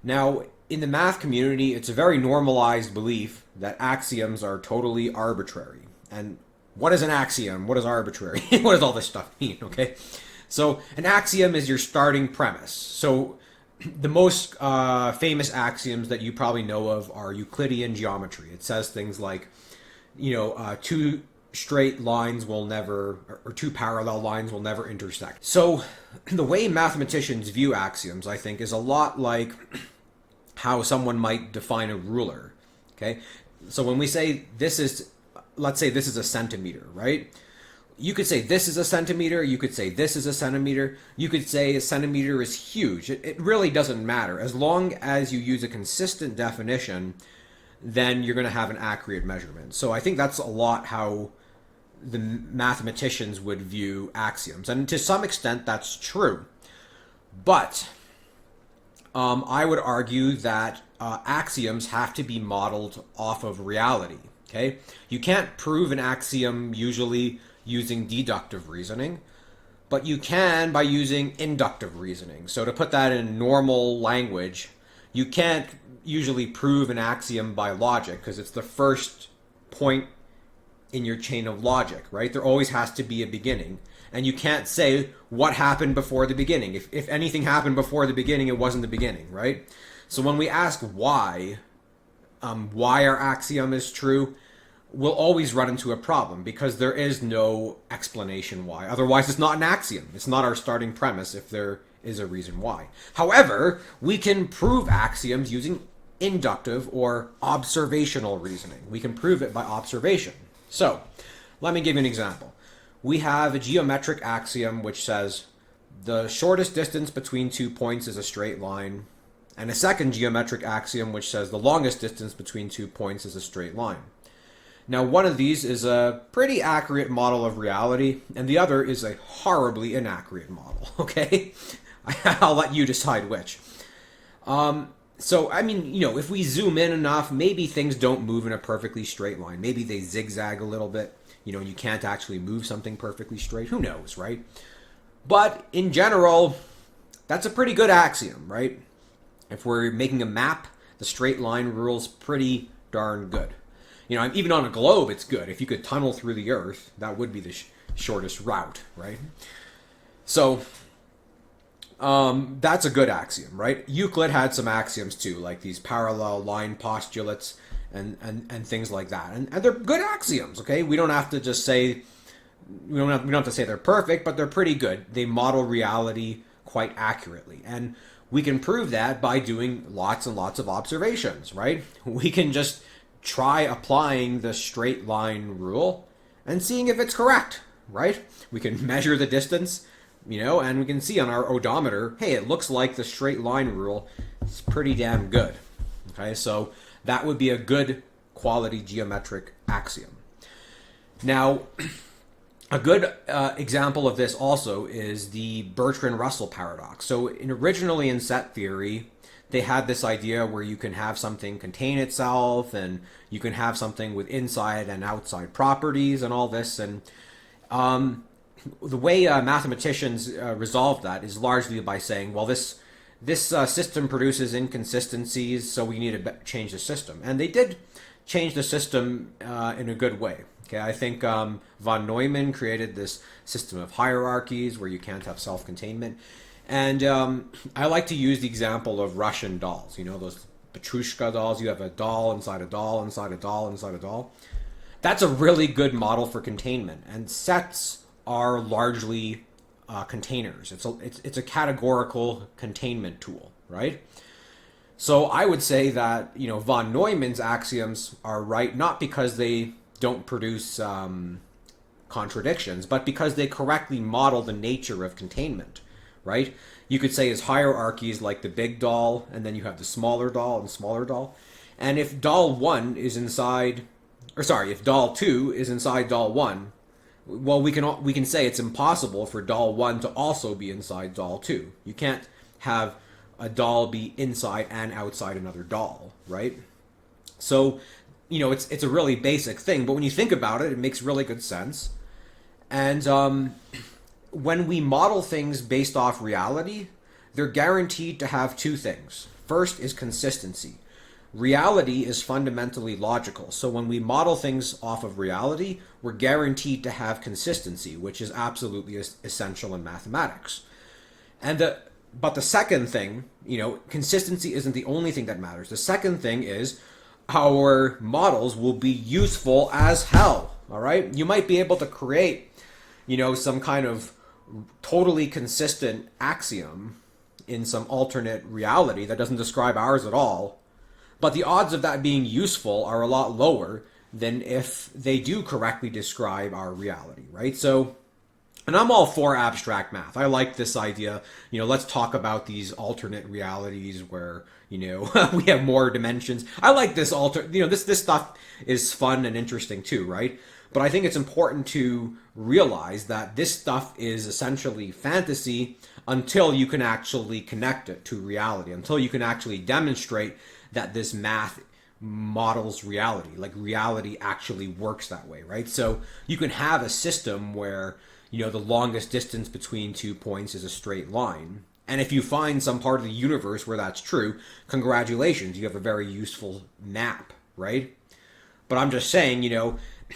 Now, in the math community, it's a very normalized belief that axioms are totally arbitrary. And what is an axiom? What is arbitrary? What does all this stuff mean? Okay, so an axiom is your starting premise. So the most famous axioms that you probably know of are Euclidean geometry. It says things like, two straight lines will never, or two parallel lines will never intersect. So the way mathematicians view axioms, I think, is a lot like how someone might define a ruler. Okay, so when we say this is, let's say this is a centimeter, right? You could say this is a centimeter, you could say this is a centimeter, you could say a centimeter is huge. It really doesn't matter. As long as you use a consistent definition, then you're going to have an accurate measurement. So I think that's a lot how the mathematicians would view axioms. And to some extent, that's true. But I would argue that axioms have to be modeled off of reality. Okay, you can't prove an axiom usually using deductive reasoning, but you can by using inductive reasoning. So to put that in normal language, you can't usually prove an axiom by logic because it's the first point in your chain of logic, right? There always has to be a beginning. And you can't say what happened before the beginning. If anything happened before the beginning, it wasn't the beginning, right? So when we ask why our axiom is true, we'll always run into a problem because there is no explanation why. Otherwise, it's not an axiom. It's not our starting premise if there is a reason why. However, we can prove axioms using inductive or observational reasoning. We can prove it by observation. So, let me give you an example. We have a geometric axiom which says the shortest distance between 2 points is a straight line, and a second geometric axiom which says the longest distance between 2 points is a straight line. Now, one of these is a pretty accurate model of reality, and the other is a horribly inaccurate model, okay? I'll let you decide which. So, I mean, if we zoom in enough, maybe things don't move in a perfectly straight line. Maybe they zigzag a little bit. You can't actually move something perfectly straight. Who knows, right? But in general, that's a pretty good axiom, right? If we're making a map, the straight line rule's pretty darn good. Even on a globe, it's good. If you could tunnel through the Earth, that would be the shortest route, right? So, that's a good axiom, right? Euclid had some axioms too, like these parallel line postulates and things like that. And they're good axioms, okay? We don't have to just say, we don't have to say they're perfect, but they're pretty good. They model reality quite accurately. And we can prove that by doing lots and lots of observations, right? We can just try applying the straight line rule and seeing if it's correct, right? We can measure the distance, and we can see on our odometer, hey, it looks like the straight line rule is pretty damn good. Okay, so that would be a good quality geometric axiom. Now, a good example of this also is the Bertrand-Russell paradox. So originally in set theory, they had this idea where you can have something contain itself, and you can have something with inside and outside properties and all this. And the way mathematicians resolve that is largely by saying, well, this system produces inconsistencies, so we need to change the system. And they did change the system in a good way. Okay, I think von Neumann created this system of hierarchies where you can't have self-containment. And I like to use the example of Russian dolls. Those Petrushka dolls. You have a doll inside a doll inside a doll inside a doll. That's a really good model for containment. And sets are largely containers. It's a categorical containment tool, right? So I would say that von Neumann's axioms are right, not because they don't produce contradictions, but because they correctly model the nature of containment, right? You could say his hierarchy is like the big doll, and then you have the smaller doll and smaller doll. And if doll 1 is inside, if doll 2 is inside doll 1, well, we can say it's impossible for doll 1 to also be inside doll 2. You can't have a doll be inside and outside another doll, right? So, it's a really basic thing, but when you think about it, it makes really good sense. And when we model things based off reality, they're guaranteed to have two things. First is consistency. Reality is fundamentally logical. So when we model things off of reality, we're guaranteed to have consistency, which is absolutely essential in mathematics. But the second thing, consistency isn't the only thing that matters. The second thing is our models will be useful as hell. All right? You might be able to create, some kind of totally consistent axiom in some alternate reality that doesn't describe ours at all. But the odds of that being useful are a lot lower than if they do correctly describe our reality, right? So, and I'm all for abstract math. I like this idea, let's talk about these alternate realities where, we have more dimensions. I like this this stuff is fun and interesting too, right? But I think it's important to realize that this stuff is essentially fantasy until you can actually connect it to reality, until you can actually demonstrate that this math models reality, like reality actually works that way, right? So you can have a system where, the longest distance between 2 points is a straight line. And if you find some part of the universe where that's true, congratulations, you have a very useful map, right? But I'm just saying,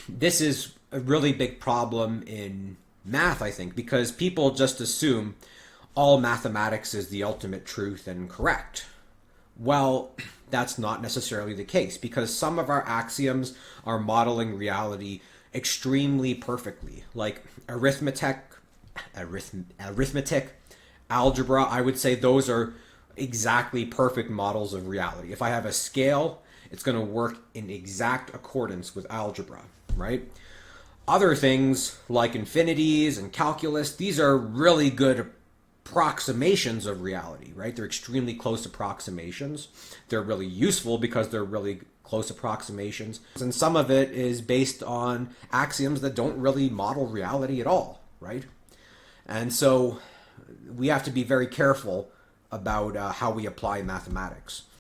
this is a really big problem in math, I think, because people just assume all mathematics is the ultimate truth and correct. Well, that's not necessarily the case, because some of our axioms are modeling reality extremely perfectly. Like arithmetic, algebra, I would say those are exactly perfect models of reality. If I have a scale, it's going to work in exact accordance with algebra, right? Other things like infinities and calculus, these are really good approximations of reality, right? They're extremely close approximations. They're really useful because they're really close approximations. And some of it is based on axioms that don't really model reality at all, right? And so we have to be very careful about how we apply mathematics.